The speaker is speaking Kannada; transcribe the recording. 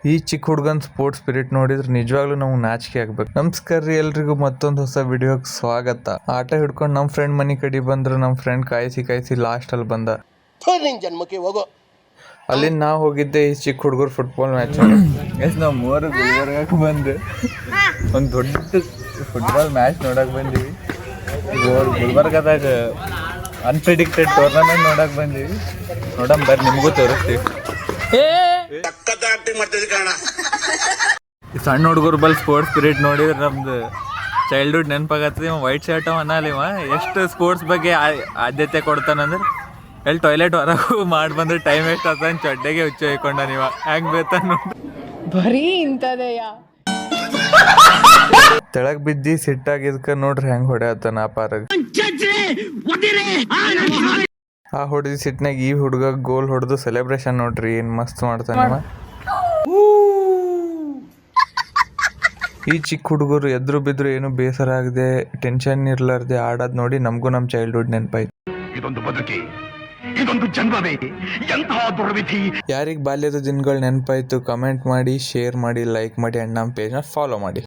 ಈ ಚಿಕ್ಕ ಹುಡುಗನ ಸ್ಪೋರ್ಟ್ಸ್ ಸ್ಪಿರಿಟ್ ನೋಡಿದ್ರೆ ನಿಜವಾಗ್ಲೂ ನಮ್ಗೆ ನಾಚಿಕೆ ಆಗ್ಬೇಕು. ನಮಸ್ಕಾರ ರೀ ಎಲ್ರಿಗೂ ಮತ್ತೊಂದು ಹೊಸ ವಿಡಿಯೋಗೆ ಸ್ವಾಗತ. ಆಟ ಹಿಡ್ಕೊಂಡು ನಮ್ಮ ಫ್ರೆಂಡ್ ಮನೆ ಕಡೆ ಬಂದ್ರು. ನಮ್ಮ ಫ್ರೆಂಡ್ ಕಾಯಿಸಿ ಲಾಸ್ಟ್ ಅಲ್ಲಿ ಬಂದ. ಜನ್ಮಕ್ಕೆ ಹೋಗೋ ಅಲ್ಲಿಂದ ನಾವು ಹೋಗಿದ್ದೆ ಈ ಚಿಕ್ಕ ಹುಡುಗರು ಫುಟ್ಬಾಲ್ ಮ್ಯಾಚ್. ಎಸ್ ನಾವು ಮೂವರು ಗುಲ್ಬರ್ಗಕ್ಕೆ ಬಂದು ಒಂದು ದೊಡ್ಡ ಫುಟ್ಬಾಲ್ ಮ್ಯಾಚ್ ನೋಡಕ್ ಬಂದೀವಿ. ಗುಲ್ಬರ್ಗದಾಗ ಅನ್ಪ್ರಿಡಿಕ್ಟೆಡ್ ಟೂರ್ನಮೆಂಟ್ ನೋಡಕ್ ಬಂದೀವಿ. ನೋಡಮ್ ಬರ್ರಿ ನಿಮಗೂ ತೋರಿಸ್ತೀವಿ. ಸಣ್ಣ ಹುಡುಗರು ಬಲ್ ಸ್ಪೋರ್ಟ್ಸ್ ಸ್ಪಿರಿಟ್ ನೋಡಿದ್ರೆ ನಮ್ದು ಚೈಲ್ಡ್ಹುಡ್ ನೆನಪಾಗತ್ತದ. ವೈಟ್ ಶರ್ಟ್ ಅನ್ನಾಲಿವ ಎಷ್ಟು ಸ್ಪೋರ್ಟ್ಸ್ ಬಗ್ಗೆ ಆದ್ಯತೆ ಕೊಡ್ತಾನಂದ್ರೆ ಎಲ್ಲಿ ಟಾಯ್ಲೆಟ್ ಹೊರಗೂ ಮಾಡಿ ಬಂದ್ರೆ ಟೈಮ್ ವೇಸ್ಟ್ ಆಗ್ತದ ಚಡ್ಡೆಗೆ ಹುಚ್ಚು ಹೊಯ್ಕೊಂಡ ನೀವ ಹೆಂಗ್ ಬೇತ ನೋಡಿ ಬರೀ ಇಂಥದೆಯ ತೆಳಗ್ ಬಿದ್ದಿ ಸಿಟ್ಟಾಗಿದ್ಕ ನೋಡ್ರಿ ಹೆಂಗ್ ಹೊಡೆಯತ್ತಾನ ಆ ಪಾರಾಗ. ಆ ಹೊಡೆದಿ ಸಿಟ್ನಾಗ ಈ ಹುಡುಗ ಗೋಲ್ ಹೊಡೆದು ಸೆಲೆಬ್ರೇಷನ್ ನೋಡ್ರಿ ಏನ್ ಮಸ್ತ್ ಮಾಡ್ತಾನ. ಈ ಚಿಕ್ಕ ಹುಡುಗರು ಎದ್ರು ಬಿದ್ರು ಏನು ಬೇಸರ ಆಗದೆ ಟೆನ್ಷನ್ ಇರ್ಲಾರ್ದೆ ಆಡೋದ್ ನೋಡಿ ನಮಗೂ ನಮ್ಮ ಚೈಲ್ಡ್ಹುಡ್ ನೆನಪಾಯ್ತು. ಯಾರಿಗ್ ಬಾಲ್ಯದ ದಿನಗಳು ನೆನಪಾಯ್ತು ಕಮೆಂಟ್ ಮಾಡಿ, ಶೇರ್ ಮಾಡಿ, ಲೈಕ್ ಮಾಡಿ ಅಂಡ್ ನಮ್ಮ ಪೇಜ್ನ ಫಾಲೋ ಮಾಡಿ.